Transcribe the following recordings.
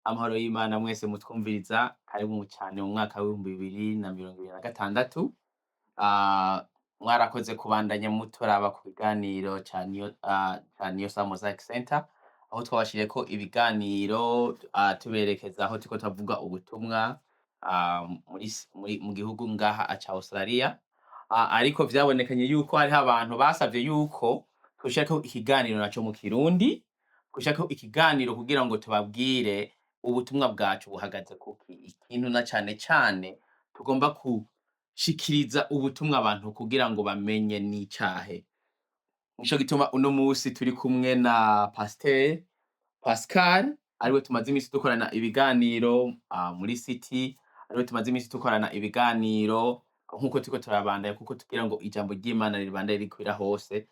Amahoro y'Imana mwese mutwumviriza, karibu cane mu mwaka w'2026. Mwarakoze kubandanya muturaba ku biganiro ca Niyo Star Mosaic Center, aho twabashiriyeko ibiganiro tuberekeza aho turiko turavuga ubutumwa mu gihugu ngaha ca Australia. Ariko vyabonekanye yuko hariho abantu basavye yuko twoshirako ikiganiro naco mu Kirundi, twoshirako ikiganiro kugira ngo tubabwire ubutumwa bwacu buhagaze kuki. Ikintu na cane cane tugomba gushikiriza ubutumwa abantu kugira ngo bamenye n'icahe. Nico gituma uno musi turi kumwe na Pasteur Pascal, ariwe tumaze imisi dukorana ibiganiro muri City, ariwe tumaze imisi dukorana ibiganiro nkuko turiko turabandanya kuko tugira ngo ijambo ry'Imana ribandanye rikwira hose.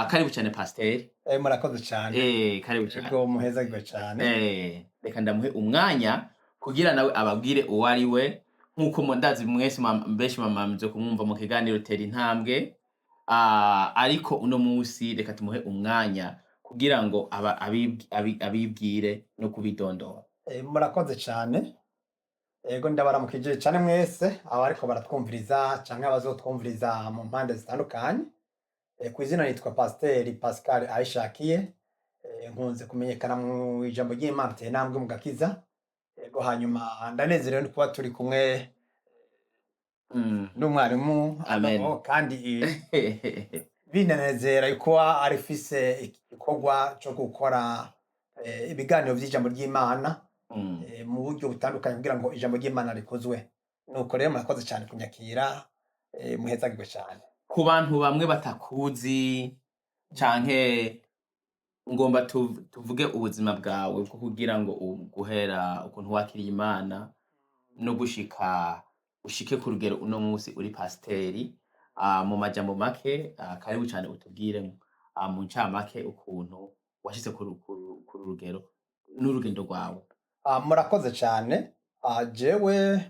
Karibu cane Pasteur. Murakoze cane. Karibu cane. Ego muhezagirwe cane. Reka ndamuhe umwanya kugira nawe ababwire uwo ari we, nkuko ndazi mwese benshi mwamaze kumwumva mu kiganiro Tera Intambwe. Ariko uno musi reka tumuhe umwanya kugira ngo abibwire no kubidondora. Murakoze cane. Ego ndabaramukije cane mwese abariko baratwumviriza canke abazotwumviriza mu mpande zitandukanye. Kw'izina nitwa Pasteur Pascal Aishakiye. Nkunze kumenyekana mu ijambo ry'Imana Tera Intambwe mu gakiza. Ego hanyuma ndanezerewe no kuba turi kumwe n'umwarimu. Amen. Kandi binanezera yuko arifise igikorwa co gukora ibiganiro vy'ijambo ry'Imana mu buryo butandukanye kugira ngo ijambo ry'Imana rikozwe. Nuko rero murakoze cane kunyakira, muhezagirwe cane. Ku bantu bamwe batakuzi canke ngomba tuvuge ubuzima bwawe bwo kugira ngo guhera ukuntu wakiriye Imana no ushike ku rugero uno musi uri pasiteri. Mu majambo make, karibu cane utubwire mu ncamake ukuntu washitse ku rugero n'urugendo rwawe. Murakoze cane. Jewe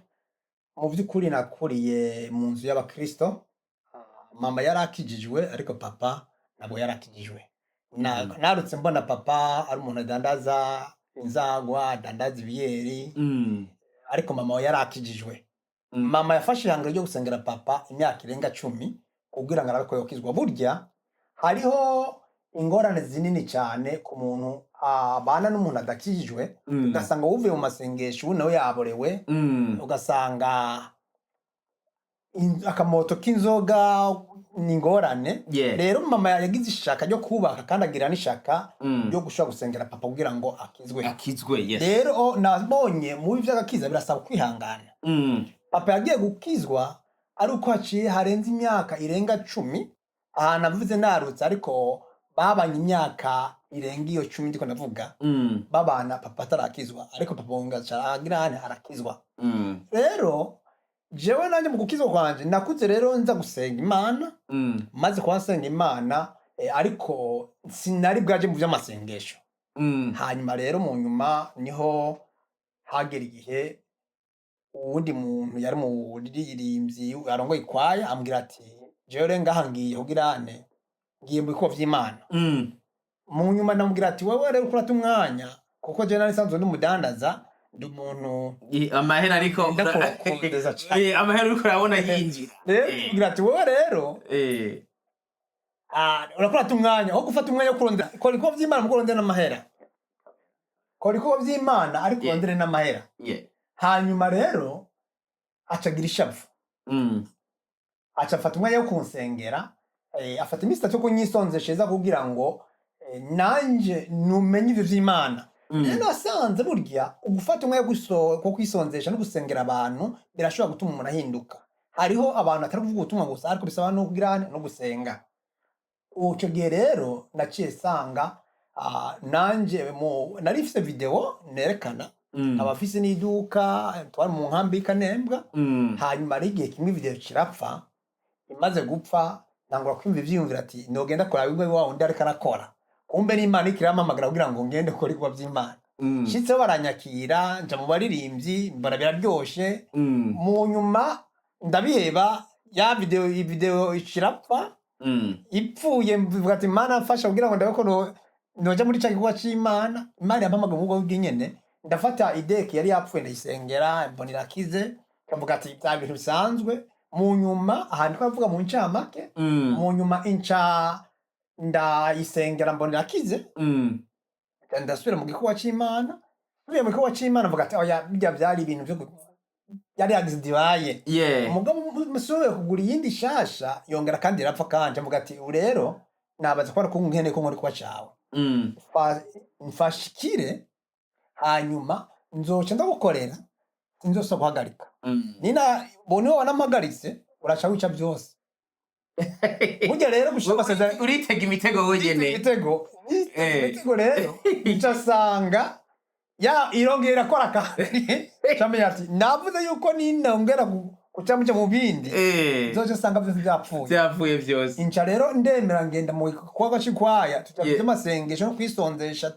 mu vy'ukuri nakuriye mu nzu y'abakristo. Mama yarakijijwe ariko papa ntabwo yarakijijwe. Narutse mbona papa ari umuntu adandaza inzagwa, adandaza ibiyeri, ariko mama we yarakijijwe. Mama yafashe ihangiro ryo gusengera papa imyaka irenga 10 kugira ngo arabe ko yokizwa. Burya hariho ingorane zinini cane ku muntu abana n'umuntu adakijijwe, ugasanga wuvuye mu masengesho nawe yaborewe, ugasanga akamoto k'inzoga ni ingorane. Rero mama yagize ishaka ryo kubaka kandi agira n'ishaka ryo gushobora gusengera papa kugira ngo akizwe. Yes. Rero nabonye mu vy'agakiza birasaba kwihangana. Papa yagiye gukizwa ari uko haciye harenze imyaka irenga 10. Navuze narutse ariko babanye imyaka irenga iyo 10 ndiko ndavuga. Babana papa atarakizwa ariko papa wongaca agira arakizwa. Rero jewe nanje mu gukizwa kwanje nakuze rero nza gusenga Imana, maze kuhasenga Imana, ariko sinari bwaje mu vy'amasengesho. Hanyuma rero mu nyuma niho hagera igihe uwundi muntu yari mu ririmbyi arongoye ikwaya ambwira ati jewe ngaha ngiye kugira ngiye mu bikorwa vy'Imana. Mu nyuma ndamubwira ati wewe rero kurata umwanya kuko je nari sanzwe ndumudandaza, ndi umuntu amahera ariko amahera uriko urabona yinjira. Ngira ati wewe rero urakurata umwanya aho gufata umwanya wo kurondera kora ibikorwa vy'Imana mu kurondera n'amahera. Kora ibikorwa vy'Imana ariko urondere n'amahera. Hanyuma rero acagira ishavu. Aca afata umwanya wo kunsengera, afata imisi 3 yo kunyisonzesheza kugira ngo nanje numenye ivyo vy'Imana. Rero asanze burya ugufata umwanya wo kwisonzesha no gusengera abantu birashobora gutuma umuntu ahinduka. Hariho abantu atari kuvuga ubutumwa gusa ariko bisaba no kugira no gusenga. Uco gihe rero naciye sanga nanje nari mfise video nerekana abafise n'iduka twari mu nkambi y'Ikanembwa. Hanyuma ari igihe kimwe video kirapfa, imaze gupfa nangura kwimva ivyiyumvira ati nogenda kora bimwe wa undi ariko arakora. Kumbe n'Imana ikirampamagara kugira ngo ngende kora ibikorwa vy'Imana. Shitse baranyakira nja mu baririmbyi mbona biraryoshe. Mu nyuma ndabiheba ya video ikirapfa. Ipfuye mvuga ati Imana mfasha kugira ngo ndabe ko noja muri cya gikorwa c'Imana. Imana yampamagara ubwo bw'inyene ndafata ideki yari yapfuye ndayisengera mbona irakize kavuga ati bya bintu bisanzwe mu nyuma ahantu twavuga mu ncamake mu nyuma ndayisengera mbona irakize ndasubira mu gikorwa c'Imana tubiye mu gikorwa c'Imana mvuga ati oya bijya byari ibintu byo yari yagize dibaye umugabo musobe kugura iyindi shasha yongera kandi irapfa kandi mvuga ati rero nabaza ko ko nkene ko nkori kwa cawe mfashikire hanyuma nzoca ndagukorera nzosa guhagarika nina bone wanampagaritse uraca wica byose burya rero gushaka basezera uritega imitego wenyene imitego rero ncasanga ya irongera kora kandi cyamenya ati navuze yuko ninongera kucamuca mu bindi zoje sanga byose byapfuye byose inca rero ndemera ngenda mu kwaga cikwaya tujya amasengesho no kwisonzesha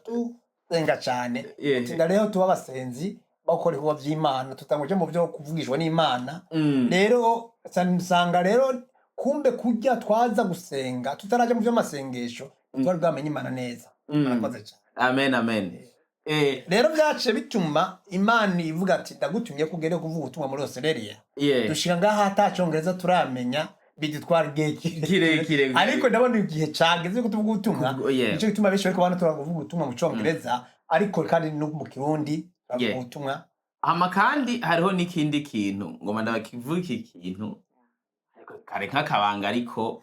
senga cyane tinda rero tuba abasenzi bakora ibikorwa by'Imana tutanguje mu byo kuvugishwa n'Imana rero nsanga rero kumbe kujya twaza gusenga tutaraje mu byo masengesho twari bwamenye Imana neza murakoze cyane amen rero byace bituma Imana ivuga ati ndagutumye kugere kuvuga ubutumwa muri Australia dushika ngaha atacongereza turamenya bidutwara kirekire ariko ndabona igihe cageze ko tuvuga ubutumwa nico gituma benshi bariko bana turavuga ubutumwa mu Congereza ariko kandi no mu Kirundi bavuga ubutumwa kandi hariho n'ikindi kintu ngoma ndabakivuga iki kintu kare nk'akabanga ariko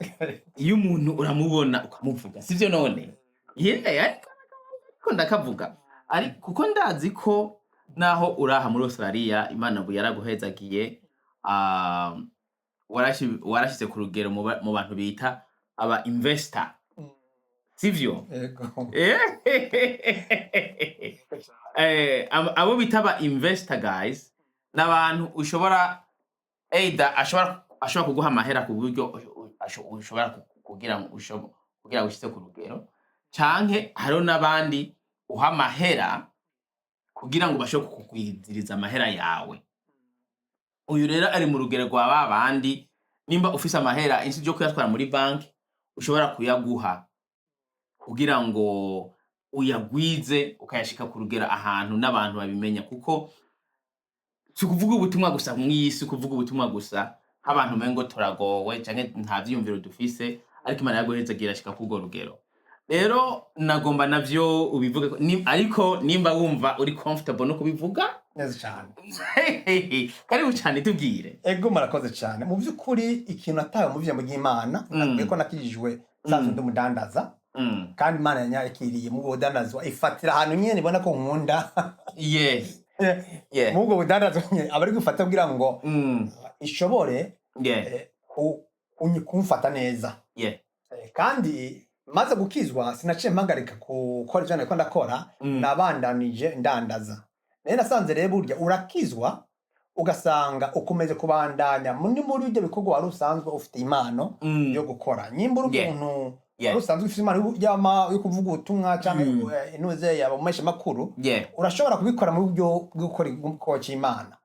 iyo umuntu uramubona ukamuvuga sivyo none ariko ndakavuga ariko kuko ndazi ko naho uraha muri Australia Imana ngo yaraguhezagiye warashize ku rugero mu bantu bita aba investor sivyo abo bita aba investor guys n'abantu ushobora ashobora kuguha amahera ku buryo ushobora kugira ngo ushyize ku rugero canke hariho n'abandi uha amahera kugira ngo bashobore kukugwiziriza amahera yawe. Uyu rero ari mu rugero rwa babandi nimba ufise amahera insi ryo kuyatwara muri banki ushobora kuyaguha kugira ngo uyagwize ukayashika ku rugero ahantu n'abantu babimenya, kuko si kuvuga ubutumwa gusa mw'isi, kuvuga ubutumwa gusa nk'abantu mengo turagowe canke nta vyiyumviro dufise, ariko Imana yaguhezagira ashika kurwo rugero. Rero nagomba navyo ubivuge ariko nimba wumva uri comfortable no kubivuga neza cyane. Karibu cyane tubwire. Ego murakoze cyane. Mu byukuri ikintu ataye mu vyambo by'Imana nakwiye ko nakijijwe sanzwe ndumudandaza. Kandi Imana yanyakiriye mu budandazwa ifatira ahantu nyene ibona ko nkunda. Mu bwo budandazwa abari gufata kugira ngo ishobore kumfata neza. Kandi maze gukizwa sinaciye mpagarika gukora ivyo nariko ndakora, nabandanije ndandaza. Nene nasanze rero burya urakizwa ugasanga ukomeze kubandanya muri ibyo bikorwa wari usanzwe ufite impano yo gukora. Nyimba uri umuntu wari usanzwe ufite impano yo kuvuga ubutumwa cyangwa inuze yaba umesha makuru, urashobora kubikora mu buryo bwo gukora igikorwa cy'Imana.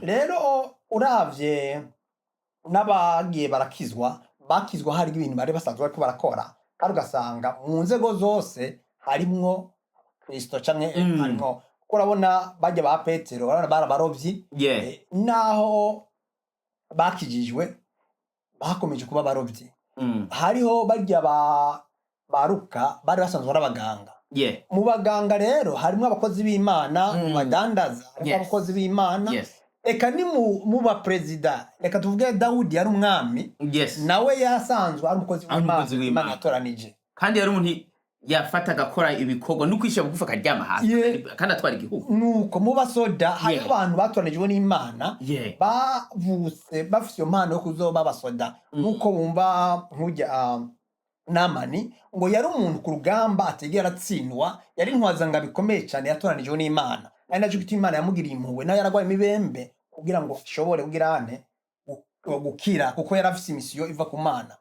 Rero uravye n'abagiye barakizwa, bakizwa hari ibintu bari basanzwe bariko barakora, kandi ugasanga mu nzego zose harimwo Kristo canke harimwo, urabona bajya ba Petero barabarovyi, naho bakijijwe bakomeje kuba barovyi. Hariho bajya ba Luka bari basanzwe ari abaganga. Mu baganga rero harimo abakozi b'Imana, mu badandaza harimo abakozi b'Imana. Eka ni mu ba president, reka tuvuge Dawudi yari umwami, nawe yasanzwe ari umukozi w'Imana, Imana yatoranije. Kandi yari umuntu yafata gakora ibikorwa no kwishyira bugufa karyama hasi kandi atwara igihugu. Nuko mu basoda hari abantu batoranijwe n'Imana bavutse bafite iyo mpano yo kuzoba basoda. Nuko bumva nkujya Namani ngo yari umuntu ku rugamba ategera atsindwa, yari intwazanga bikomeye cyane yatoranijwe n'Imana. Ari naco gituma Imana yamugiriye impuhwe, nayo yaragwaye imibembe kugira ngo ashobore kugirane gukira, kuko yarafise imisiyo iva ku Mana.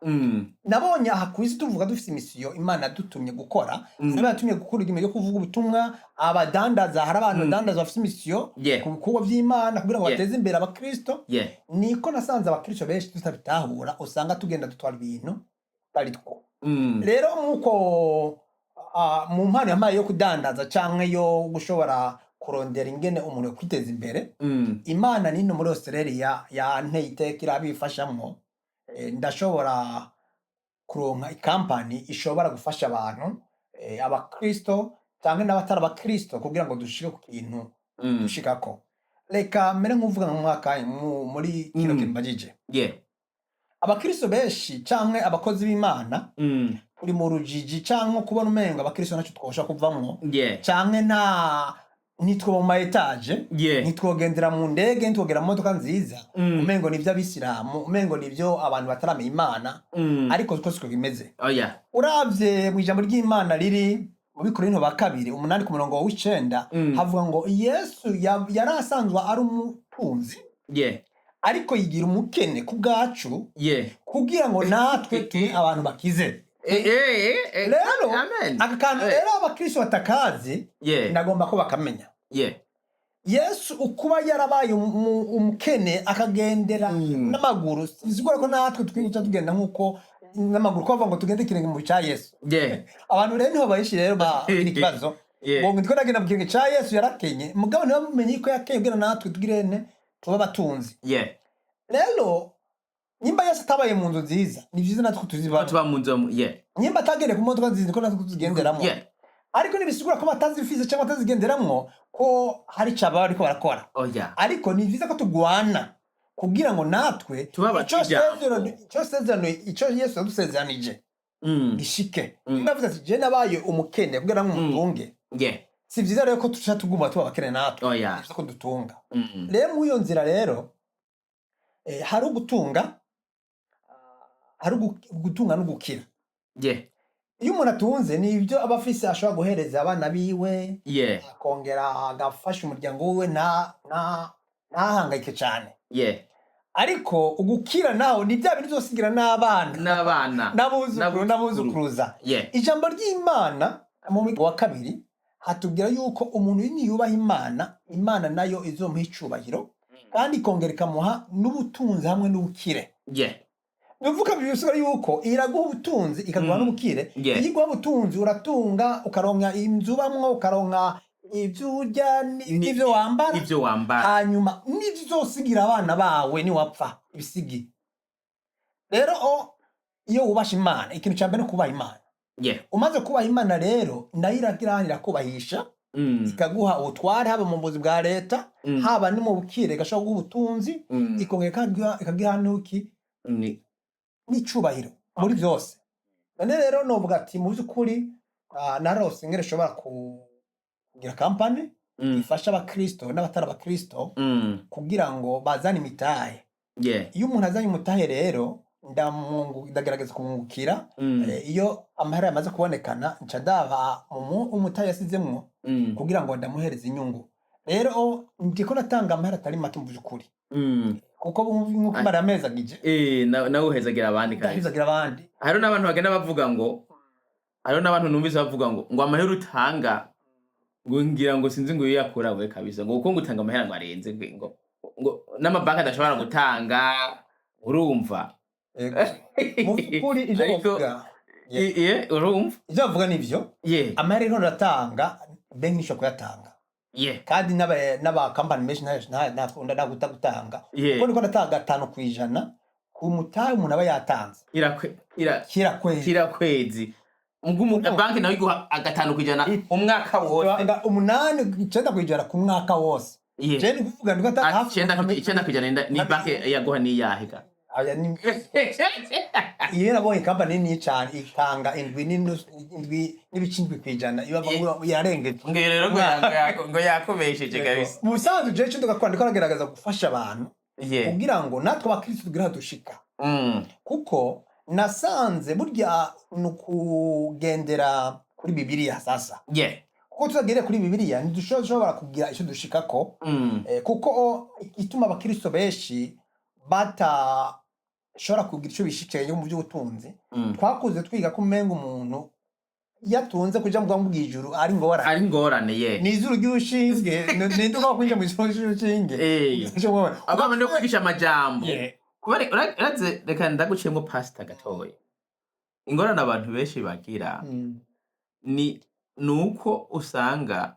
Nabonye aha kwisi tuvuga dufise imisiyo Imana yadutumye gukora, Imana yatumye gukora igime yo kuvuga ubutumwa. Abadandaza hari abantu badandaza bafise imisiyo ku bikorwa by'Imana kugira ngo bateze imbere abakristo. Niko nasanze abakristo benshi tutabitahura, usanga tugenda dutwara ibintu bari two. Rero nkuko mu mpano yamaye yo kudandaza canke yo gushobora kurondera ingene umuntu yo kwiteza imbere. Imana nino muri Australia yanteye iteka irabifashamwo. Ndashobora kuronka ikampani ishobora gufasha abantu abakristo cyangwa n'abatari abakristo kugira ngo dushike ku kintu dushikako. Reka mbere nk'uvuga mu mwaka muri kino kintu mbajije. Abakristo benshi canke abakozi b'Imana turi mu rujiji canke kubona umengo abakristo naco twosha kuvamwo canke nitwo mu maetage nitwogendera mu ndege nitwogera mu modoka nziza umengo nivyo abisilamu umengo nivyo abantu bataramenya Imana ariko uko siko bimeze. Uravye mu ijambo ry'Imana riri mu Bikorinto ba kabiri 8:9 havuga ngo Yesu yari asanzwe ari umutunzi ariko yigira umukene ku bwacu kugira ngo natwe turi abantu bakize. Rero akakantu rero abakristo batakazi ndagomba ko bakamenya Yesu ukuba yarabaye umukene akagendera n'amaguru sizigura ko natwe twica tugenda nkuko n'amaguru ko ngo tugende kirenge mu cya Yesu. Abantu rero niho bayishi rero ikibazo ngo ngitko ndagenda mu kirenge cya Yesu yarakenye mugabo niba mumenye ko yakengera natwe tugirene tuba batunzi. Rero nimba Yesu atabaye mu nzu nziza ni byiza natwe tuziba tuba mu nzu nimba atagere ku modoka nziza ko natwe tuzigenderamo ariko nibisigura ko batazifise cyangwa batazigenderamwo ko hari cyaba ariko barakora. Ariko ni byiza ko tugwana kugira ngo natwe icyo Yesu yadusezanije gishike. Ndavuze ati je nabaye umukene kugira ngo mutunge si byiza rero ko tusha tuguma tuba bakene natwe ko dutunga. Rero mu iyo nzira rero hari ugutunga no gukira. Iyo umuntu atunze ni ibyo abafise ashobora guhereza abana biwe akongera agafasha umuryango we ntahangayike cyane. Ariko ugukira naho ni bya bintu byosigira n'abana n'abuzukuruza. Ijambo ry'Imana mu migabo wa kabiri hatubwira yuko umuntu niyubaha Imana nayo izomuha icubahiro kandi ikongera ikamuha n'ubutunzi hamwe n'ubukire. Bivuga bibisura yuko iraguha ubutunzi ikaguha n'ubukire. Iyiguha ubutunzi uratunga ukaronka inzu bamwo ukaronka ibyo urya n'ibyo wambara hanyuma n'ibyo uzosigira abana bawe ni wapfa ibisigi. Rero iyo wubasha Imana ikintu cya mbere kubaha Imana. Umaze kubaha Imana rero nayo iragiranira kubahisha ikaguha ubutware haba mu buzi bwa leta haba no mu bukire gashobora guha ubutunzi ikongera ikagiha n'icubahiro muri byose. None rero novuga ati mu by'ukuri narose ngere shobora kugira kampani ifasha abakristo n'abatari abakristo kugira ngo bazane imitahe. Iyo umuntu azanye umutahe rero ndagerageza kumwungukira. Iyo amahera yamaze kubonekana nca ndaba umutahe yasizemwo kugira ngo ndamuhereze inyungu. Rero ndiko natanga amahera atari make mu by'ukuri kuko nkuko mara ameza gije nawe uhezagira abandi kandi hari n'abantu bagenda bavuga ngo hari n'abantu numvise bavuga ngo amahera utanga ngo ngira ngo sinzi ngo yakura we kabisa ngo uko ngutanga amahera ngo arenze ngo n'amabanki adashobora gutanga urumva. Mu by'ukuri ivyo bavuga urumva ivyo bavuga nivyo amahera rero natanga banki nisho kuyatanga kandi n'aba company menshi ntakunda gutanga kuko niko natanga 5% ku mutahe umuntu aba yatanze kira kwezi banki nayo iguha 5% umwaka wose 8-9% ku mwaka wose. Je ni kuvuga ndiko atanga 9% ni banki yaguha ni yahiga iyo nabonye company ni cyane itanga 7.5% iba yarengeye rero ngo yakubesheje kabisa. Mu bisanzwe je cyo ndakwandika nagerageza gufasha abantu kugira ngo natwe abakristo tugira dushika kuko nasanze burya nukugendera kuri Bibiliya sasa kuko tuzagere kuri Bibiliya ntidushobora kugira icyo dushikako kuko ituma abakristo benshi shora kugira icyo bishikeye mu by'ubutunzi. Twakuze twiga ko umenga umuntu yatunze kuja mu bw'ijuru ari ngorane nizuru ry'ushinge ninduka kwinja mu ry'ushinge abana no kwigisha amajambo kubari uraze reka ndaguciyemo pastor gatoya. Ingorane abantu benshi bagira ni nuko usanga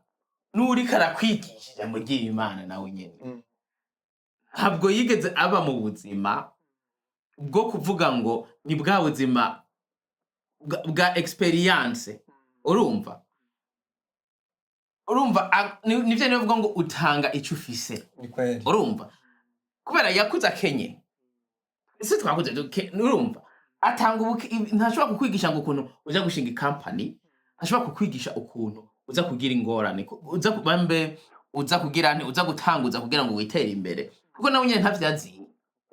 n'uriko arakwigisha ijambo ry'Imana nawe nyene ntabwo yigeze aba mu buzima bwo kuvuga ngo ni bwa buzima bwa experience. Urumva nivyo nivuga ngo utanga ico ufise. Urumva kubera yakuze akenye ese twakuze urumva atanga ntashobora kukwigisha ngo ukuntu uza gushinga company, ntashobora kukwigisha ukuntu uza kugira ingorane, uza kubambe, uza kugira nti uza gutanguza kugira ngo witere imbere, kuko nawe nyene ntavyazi.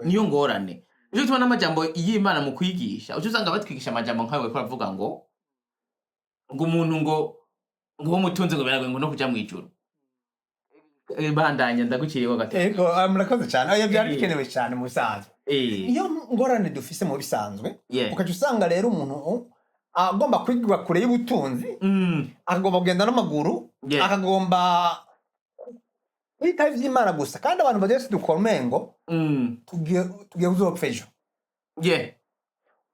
Niyo ngorane niyo tubona amajambo y'Imana mu kwigisha, uco usanga batwigisha amajambo nkawe ko bavuga ngo umuntu ngo umutunzi ngo berawe ngo no kuja mwijuru. Bandanya ndaguciriye gato. Ego murakoze cyane. Oya byari bikenewe cyane mu bisanzwe. Iyo ngorane dufise mu bisanzwe ukaca usanga rero umuntu agomba kwigwa kure y'ubutunzi, akagomba kugenda n'amaguru, akagomba kwita ivy'Imana gusa, kandi abantu bageze dukomengo tugiye kuzopfa ejo.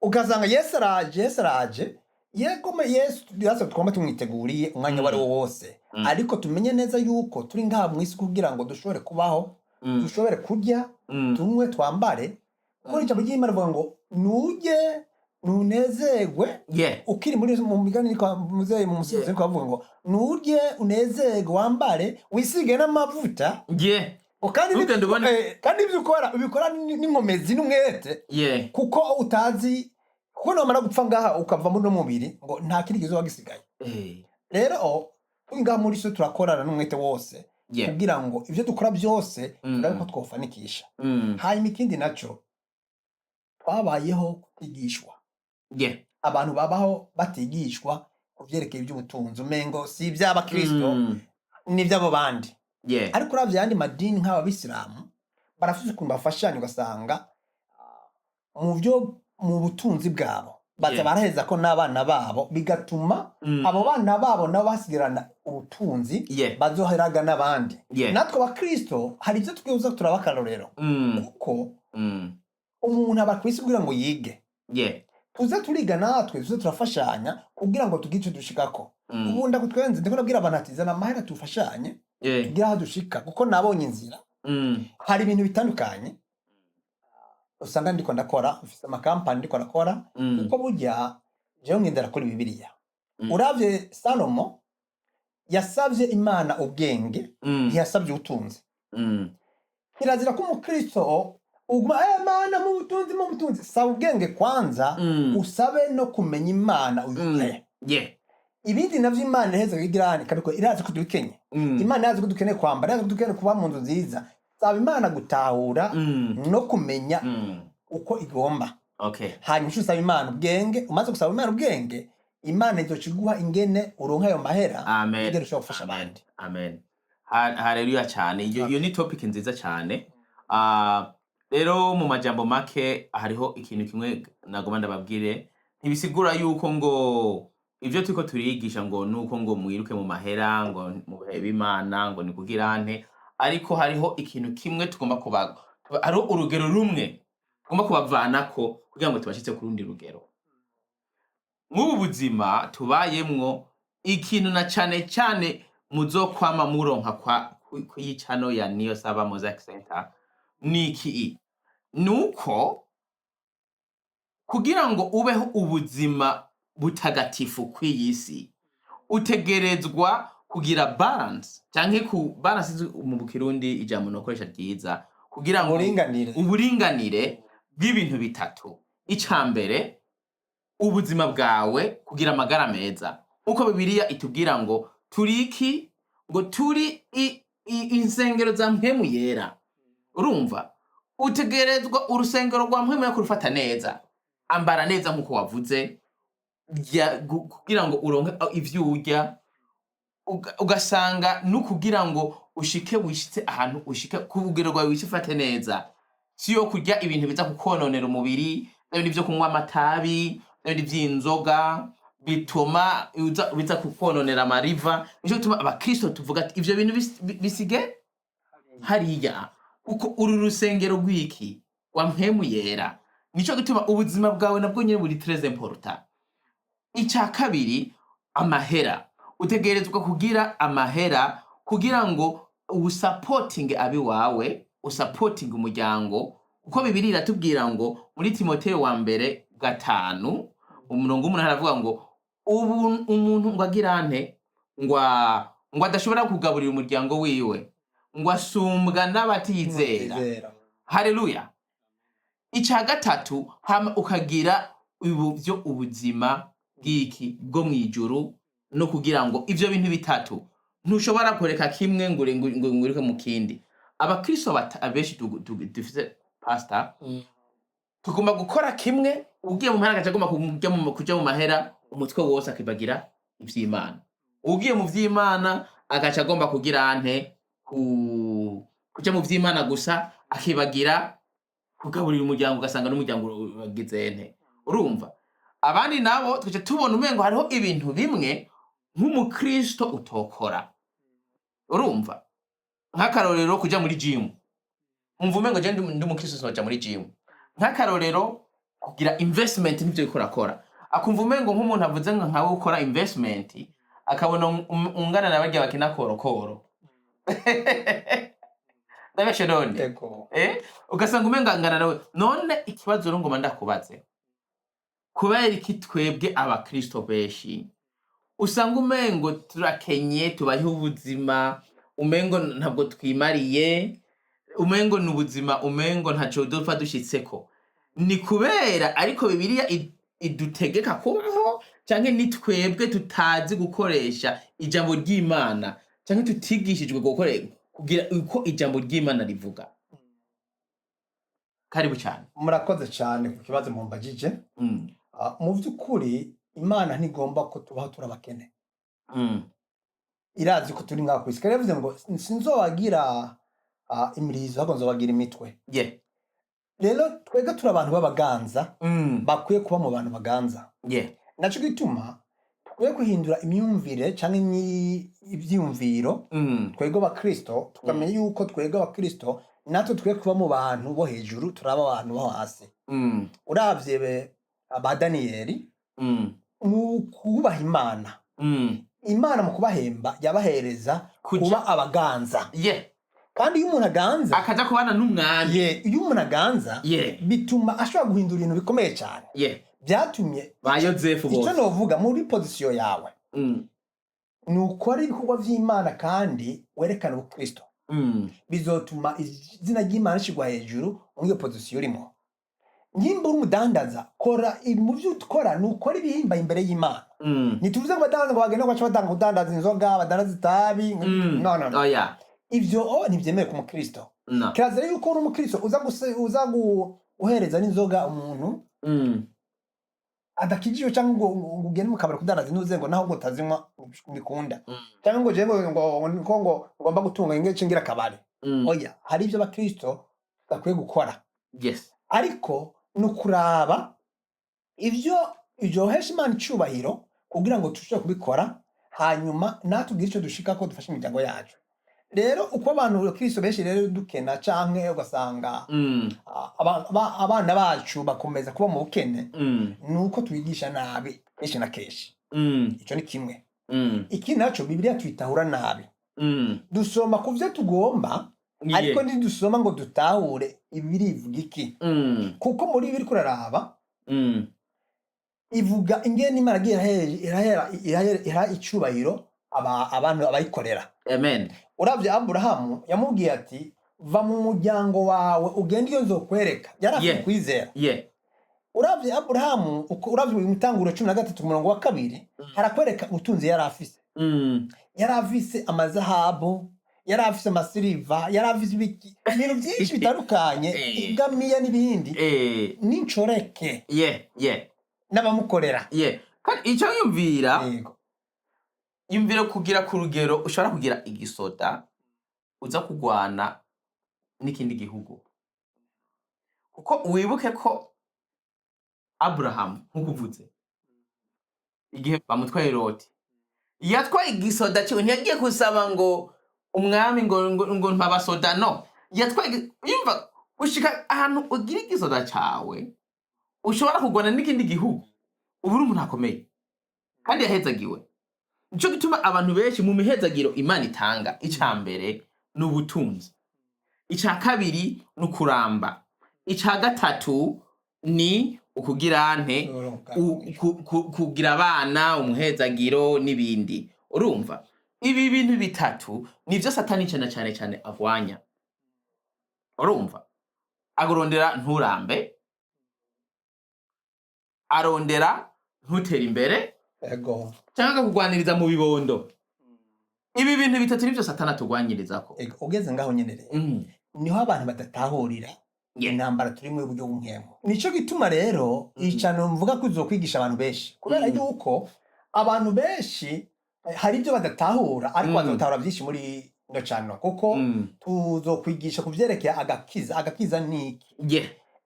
Ukazanga Yesu araje Yesu twagomba tumwiteguriye umwanya wari wo wose, ariko tumenye neza yuko turi ngaha mu isi kugira ngo dushobore kubaho, dushobore kurya, tunywe, twambare. Kuko ijambo ry'Imana rivuga ngo nuje nunezerwe. Ukiri muri mu migani muzeyi mu musozi ko bavuga ngo nuje unezerwe, wambare, wisige n'amavuta. Kandi ibyo ubikora n'inkomezi n'umwete, kuko utazi kuko nomara gupfa ngaha ukava muri mubiri ngo nta kindi kizoba gisigaye. Rero ngaha muri so turakorana n'umwete wose kugira ngo ivyo dukora byose turabe ko twofanikisha. Hanyuma ikindi naco twabayeho kutigishwa. Abantu babaho batigishwa kuvyerekeye iby'ubutunzi, umengo si iby'abakristo ni iby'abo bandi. Ariko uravye yandi madini nk'ababisilamu barafise ukuntu bafashanya, ugasanga mu butunzi bwabo baza baraheza ko n'abana babo, bigatuma abo bana babo nabo basigirana ubutunzi bazoheraga n'abandi. Natwe abakristo hari ivyo twuza turabakarorero, kuko umuntu aba kwisi kugira ngo yige, tuze turiga natwe, tuze turafashanya kugira ngo tugice dushikako. Ubundi akutwenze ndiko nabwira abantu ati zana amahera tufashanye kugira aho dushika, kuko nabonye inzira. Hari ibintu bitandukanye usanga ndiko ndakora, ufite amakampani ndiko ndakora, kuko burya jewe ngendera kuri Bibiliya. Uravye Salomo yasavye Imana ubwenge, ntiyasavye ubutunzi. Kirazira ko umukristo uguma Imana mu butunzi, saba ubwenge kwanza, usabe no kumenya Imana uyuye. Ibindi navyo Imana iheza kugirana, kabiko irazi ko dukenye. Imana irazi ko dukeneye kwambara, irazi ko dukeneye kuba mu nzu nziza. Saba Imana gutahura no kumenya uko igomba. Hanyuma usaba Imana ubwenge, umaze gusaba Imana ubwenge, Imana izociguha ingene uronka ayo mahera kugira ushobore gufasha abandi. Amen. Haleluya cyane. Iyo ni topic nziza cyane. Rero mu majambo make hariho ikintu kimwe nagomba ndababwire, ntibisigura yuko ngo ivyo turiko turigisha ngo nuko ngo mwiruke mu mahera, ngo muhebe Imana, ngo ni kugira nte. Ariko hariho ikintu kimwe tugomba kubaga, ari urugero rumwe tugomba kubavanako kugira ngo tubashitse ku rundi rugero. Mu buzima tubayemwo, ikintu na cyane muzokwama muronka ku yicano ya Niyonsaba Mosaic Center niki, nuko kugira ngo ubeho ubuzima butagatifu kw'iyisi utegerezwa kugira balance, canke ku balance mu Kirundi ijambo nokoresha ryiza, kugira ngo uburinganire bw'ibintu bitatu. Icambere ubuzima bwawe kugira amagara meza, uko Bibiliya itubwira ngo turiki, ngo turi insengero za mpemu yera. Urumva utegerezwa urusengero rwa mpemu yo kurufata neza, ambara neza nkuko wavuze, kugira ngo uronke ivyo urya, ugasanga nukugira ngo ushike wishitse ahantu ushike kubugero rwawe wishifate neza, siyo kurya ibintu biza kukononera umubiri, n'ibindi byo kunywa amatabi, n'ibindi vy'inzoga bituma biza kukononera amariva. Nico gituma abakristo tuvuga ati ivyo bintu bisige hariya, uko uru rusengero rw'iki wa mpemu yera. Nico gituma ubuzima bwawe nabwo nyene buri très important. Ica kabiri, amahera. Utegerezwa kugira amahera kugira ngo usapoting abi wawe, usapoting umuryango, uko Bibiliya iratubwira ngo muri Timoteyo wa mbere 5 umurongo 8 haravuga ngo ubu umuntu ngo agirante ngo adashobora kugaburira umuryango wiwe ngo asumbwa n'abatizera. Haleluya. Icya gatatu hama ukagira ibyo ubuzima bw'iki bwo mwijuru, no kugira ngo ivyo bintu bitatu ntushobora kureka kimwe ngo ngurike mu kindi. Abakristo abenshi dufise pastor tugomba gukora kimwe, ugiye mu mahera agomba kuja mu mahera umutwe wose akibagira ivy'Imana, ugiye mu vy'Imana agaca agomba kugira ante kuja mu vy'Imana gusa akibagira kugaburira umuryango, ugasanga n'umuryango wagize ente. Urumva abandi nabo twaje tubona umengo hariho ibintu bimwe nk'umukristo utokora. Urumva nk'akarorero kuja muri gym, umva umengo je ndi umukristo soja muri gym. Nk'akarorero kugira investment n'ivyo bikorakora, akumva umengo nk'umuntu avuze nkawe ukora investment akabona ungana na barya bakina korokoro ndabeshe none ugasanga umengo angana nawe. None ikibazo rero ngoma ndakubaze, kubera iki twebwe abakristo benshi usanga umengo turakenye, tubayeho ubuzima umengo ntabwo twimariye, umengo n'ubuzima umengo ntaco dupfa dushitseko? Ni kubera ariko Bibiliya idutegeka kubaho, canke ni twebwe tutazi gukoresha ijambo ry'Imana, canke tutigishijwe kugira uko ijambo ry'Imana rivuga? Karibu cyane. Murakoze cyane ku kibazo mumbagije. Mu by'ukuri Imana ntigomba ko tubaho turabakene. Irazi ko turi ngaho kwisi. Kare bivuze ngo sinzobagira imirizo ahubwo nzobagira imitwe. Rero twega turi abantu b'abaganza bakwiye kuba mu bantu baganza. Naco gituma tukwiye kuhindura imyumvire canke ivyumviro twego bakristo, tukamenya yuko twego bakristo natwe tukwiye kuba mu bantu bo hejuru, turaba abantu bo hasi. Uravye aba Daniyeli mu kubaha Imana, Imana mu kubahemba yabahereza kuba abaganza. Kandi iyo umuntu aganza akaja kubana n'umwami, iyo umuntu aganza bituma ashobora guhindura ibintu bikomeye cyane. Byatumye ba Yozefu bose icyo novuga muri position yawe nukora ibikorwa vy'Imana kandi werekana ubukristo, bizotuma izina ry'Imana shigwa hejuru muri iyo position urimo. Nyimba umudandaza kora mu byo ukora, nukora ibihimba imbere y'Imana. Nituvuze ngo badandaza ngo bagenda kwacha batanga kudandaza inzoga, badandaza itabi, no. Ivyo ntivyemere ku mukristo. Kirazira yuko uri umukristo uza guhereza n'inzoga umuntu adakijiyo cyangwa ngo ugende mu kabari kudandaza nuze ngo naho ngo tazinywa mbikunda, cyangwa ngo je ngo ngomba gutunga ingece ngira kabari. Oya, hari ivyo abakristo bakwiye gukora. Ariko nukuraba ivyo hesha Imana icubahiro kugira ngo tushobore kubikora, hanyuma natubwire ico dushika ko dufasha imiryango yacu. Rero uko abantu abakristo benshi rero dukena canke ugasanga abana bacu bakomeza kuba mu bukene, nuko twigisha nabi kenshi na kenshi. Ico ni kimwe. Iki naco Bibiliya twitahura nabi. Dusoma kuvyo tugomba ariko ntidusoma ngo dutahure ibirivuga iki. Kuko muri biri kuraraba ivuga ingene Imana irahera icubahiro abantu abayikorera. Amen. Uravye Aburahamu yamubwiye ati va mu muryango wawe ugende iyo nzokwereka. Yarafite kwizera. Uravye Aburahamu uravye mu Itanguriro 13 umurongo wa 2 harakwereka ubutunzi yarafise. Yarafise amazahabu, yarafise amasiliva, yarafise ibintu byinshi bitandukanye, igamiya n'ibindi n'incoreke n'abamukorera. Kandi icyo yumvira kugira ku rugero ushobora kugira igisoda uza kugwana n'ikindi gihugu. Kuko wibuke ko Abraham nkukuvuze igihe bamutwaye Loti yatwaye igisoda cyo ntiyagiye kusaba ngo umwami ngo mpabasoda, no, yatwaye yumva ushika ahantu ugira igisoda cyawe ushobora kugwana n'ikindi gihugu, ubu umuntu akomeye kandi yahezagiwe. nico gituma abantu benshi mu mihezagiro Imana itanga ica mbere n'ubutunzi, ica kabiri n'ukuramba, ica gatatu ni ukugirante kugira abana umuhezagiro n'ibindi. Urumva ibi bintu bitatu nivyo Satani cyane agwanya. Urumva agorondera nturambe, arondera ntutera imbere, ego cyangwa kugwaniriza mu bibondo. Ibi bintu bitatu nivyo Satani atugwanyirizako. ego ugeze ngaho nyenereye niho abantu badatahurira intambara turi mu buryo bw'umwemo. Nico gituma rero icano mvuga ko uzokwigisha abantu benshi, kubera yuko abantu benshi hari ibyo badatahura ariko bazotahura byinshi muri ino cano, kuko tuzokwigisha kuvyerekeye agakiza niki,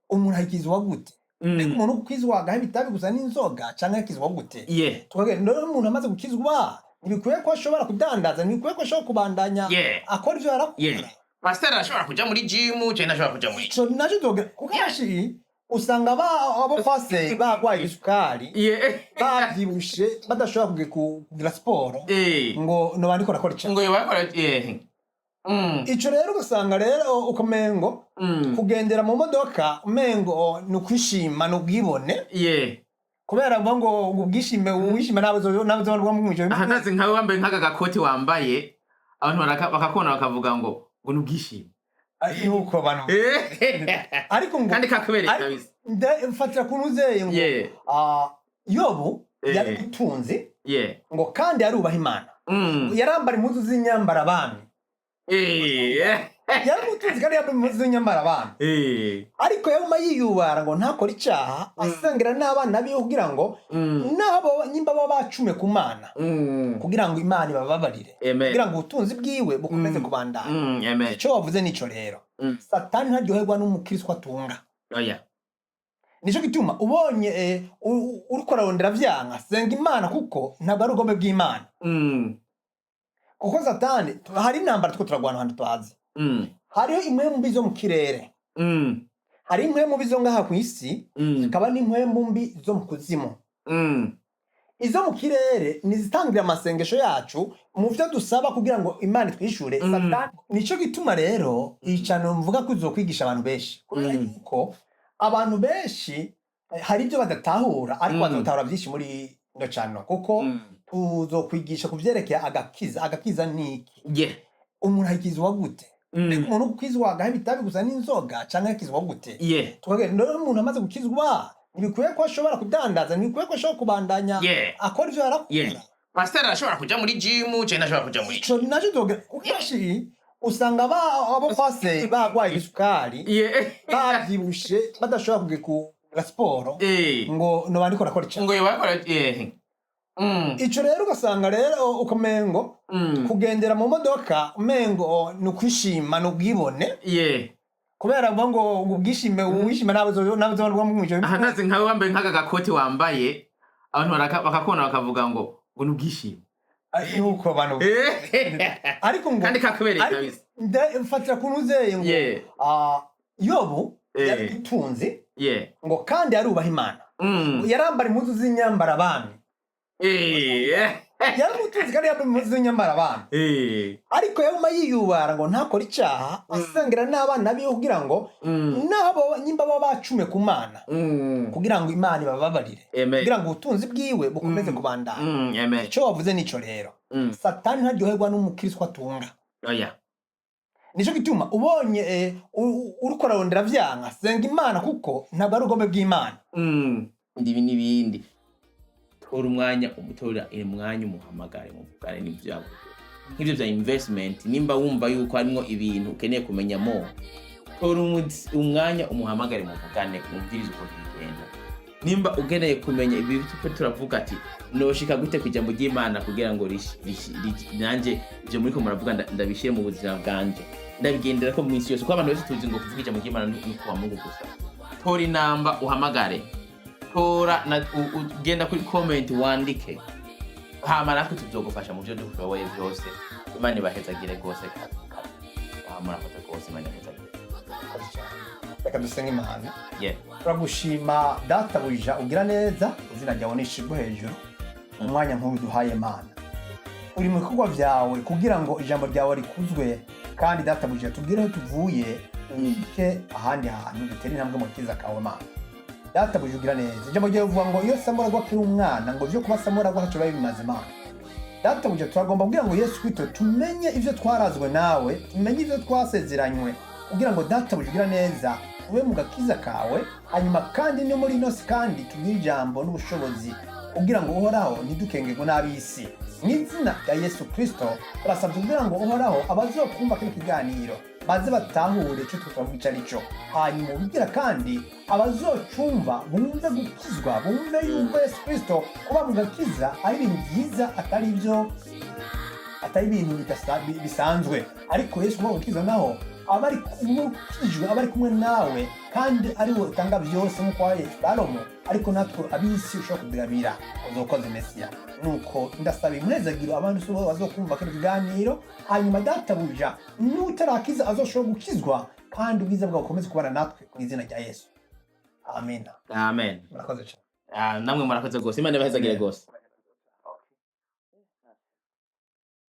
umuntu akizwa gute, umuntu ukizwa agahe bitabi gusa n'inzoga canke akizwa gute. Tukagenda rero umuntu amaze gukizwa ntibikwiye ko ashobora kudandaza, ntibikwiye ko ashobora kubandanya akora ivyo yarakora. Pastor ashobora kuja muri gym, cyane ashobora kuja muri ico naco doga kukashi usanga abo fase bagwaye isukari bavyibushe badashobora kugira siporo ngo no bandiko rakora cyane ngo yakora ico rero ugasanga rero ukomengo kugendera mu modoka umengo nukwishima no bwibone kubera ngo ubwishime wishima nabuzo rwa mu mwijo ahanaze nkawe wambaye nk'aka gakoti wambaye abantu bakakona bakavuga ngo nubwishime yuko abantu ariko ngo kandi kakubereka kabisa mfatira kunuzeye ngo Yobu yari gutunze ngo kandi yarubaha Imana yarambara impuzu z'inyambara abami yari gutunze kandi yambara impuzu z'inyambara abami ariko yaguma yiyubara ngo ntakora icyaha asengera n'abana biwe kugira ngo nabo nyimba baba bacume ku Mana kugira ngo Imana ibababarire kugira ngo ubutunzi bwiwe bukomeze kubandana. Icyo wavuze nico rero Satani ntaryoherwa n'umukristo atunga. Nico gituma ubonye uriko ararondera vyanga senga Imana kuko ntabwo ari ubugombe bw'Imana. Kuko Satani hari intambara two turagwana ahantu twazi. Hariho imwe mu bizo mu kirere. Hari imwe mu bizo ngaha ku isi, hakaba n'imwe mu mbi zo mu kuzimu. Izo mu kirere nizitangira amasengesho yacu mu byo dusaba kugira ngo Imana twishure. Satani nico gituma rero icano mvuga ko uzokwigisha abantu benshi, kubera yuko abantu benshi hari ibyo badatahura ariko bazotahura byinshi muri ino cano, kuko tuzokwigisha kuvyerekeye agakiza niki, umuntu akizwa gute, umuntu ukizwa agahe bitabi gusa n'inzoga canke akizwa gute. Tukagenda rero umuntu amaze gukizwa ntibikwiye ko ashobora kudandaza, ntibikwiye ko ashobora kubandanya akora ivyo yarakora. Pastor ashobora kuja muri gym, cyane ashobora kuja muri ico naco doga kukashi usanga abo fase bagwaye isukari bavyibushe badashobora kugira siporo ngo no bandiko rakora cyane ngo yakora ico rero ugasanga rero ukomengo kugendera mu modoka umengo nukwishima no bwibone kubera ngo ubwishime wishima nabuzo rwa mu mwijo ahanaze nkawe wambaye nk'aka gakoti wambaye abantu bakakona bakavuga ngo nubwishime yuko abantu ariko ngo kandi kakubereka kabisa mfatira kunuzeye ngo Yobu yari gutunze ngo kandi yarubaha Imana yarambara impuzu z'inyambara abami yari gutunze kandi yambara impuzu z'inyambara abami ariko yaguma yiyubara ngo ntakora icyaha asengera n'abana biwe kugira ngo nabo nyimba baba bacume ku Mana kugira ngo Imana ibababarire kugira ngo ubutunzi bwiwe bukomeze kubandana. Icyo wavuze nico rero Satani ntaryoherwa n'umukristo atunga. Nico gituma ubonye uriko ararondera vyanga senga Imana kuko ntabwo ari ubugombe bw'Imana. Ndibi nibindi tora umwanya umutora umwanya umuhamagare mu bugare n'ivyago nk'ivyo vya investment, nimba wumva yuko harimo ibintu ukeneye kumenya mo tora umwanya umuhamagare mu bugane umvirize uko bigenda. Nimba ukeneye kumenya ibi bitwe turavuga ati noshika gute kujambo ry'Imana kugira ngo nanje ivyo muri ko muravuga ndabishire mu buzima bwanje ndabigendera ko mu minsi yose, ko abantu bose tuzi ngo kuvuga ijambo ry'Imana ni kuwa Mungu gusa. Tora inamba uhamagare, tora na ugenda kuri comment wandike, hama natwe tuzogufasha mu byo dushoboye byose. Imana ibahezagire gose kandi murakoze gose, Imana ibahezagire. Reka dusenge Imana. Turagushima data buja ugira neza, izina ryawe nishirwe hejuru umwanya nk'ubu duhaye Mana. uri mu bikorwa byawe kugira ngo ijambo ryawe rikuzwe, kandi databuja tubwire aho tuvuye ke ahandi hantu dutere intambwe mu kiza kawe Mana. Databuja ugira neza, ijambo ryawe rivuga ngo iyo Samura akiri umwana ngo byo kuba Samura ntacyo biba bimaze Mana. Databuja turagomba kugira ngo Yesu Kristo tumenye ivyo twarazwe nawe, tumenye ivyo twasezeranywe, kugira ngo databuja ugira neza ube mu gakiza kawe, hanyuma kandi no muri inosi kandi tugire ijambo n'ubushobozi kugira ngo uhoraho ntidukengerwe n'ab'isi. Mw'izina rya Yesu Kristo turasabye kugira ngo uhoraho abazokumva kino kiganiro baze batahure icyo twavuga icyo ari cyo, hanyuma ubwira kandi abazocumva bumve gukizwa, bumve yuko Yesu Kristo kuba mu gakiza ari ibintu byiza, atari ibintu bisanzwe, ariko Yesu kuba mu gakiza naho abari kumukijwe, abari kumwe nawe, kandi ari we utanga byose nk'uko waye Salomo, ariko natwe ab'isi ushobora kudugabira uzokoze Mesiya. Nuko ndasaba impunezagiro abantu so bazokumva kino kiganiro, hanyuma databuja n'utarakiza azoshobora gukizwa, kandi ubwiza bwawe bukomeze kubana natwe mu izina rya Yesu. Amen. Amen. Murakoze cyane. Namwe murakoze gose, Imana ibahezagire gose.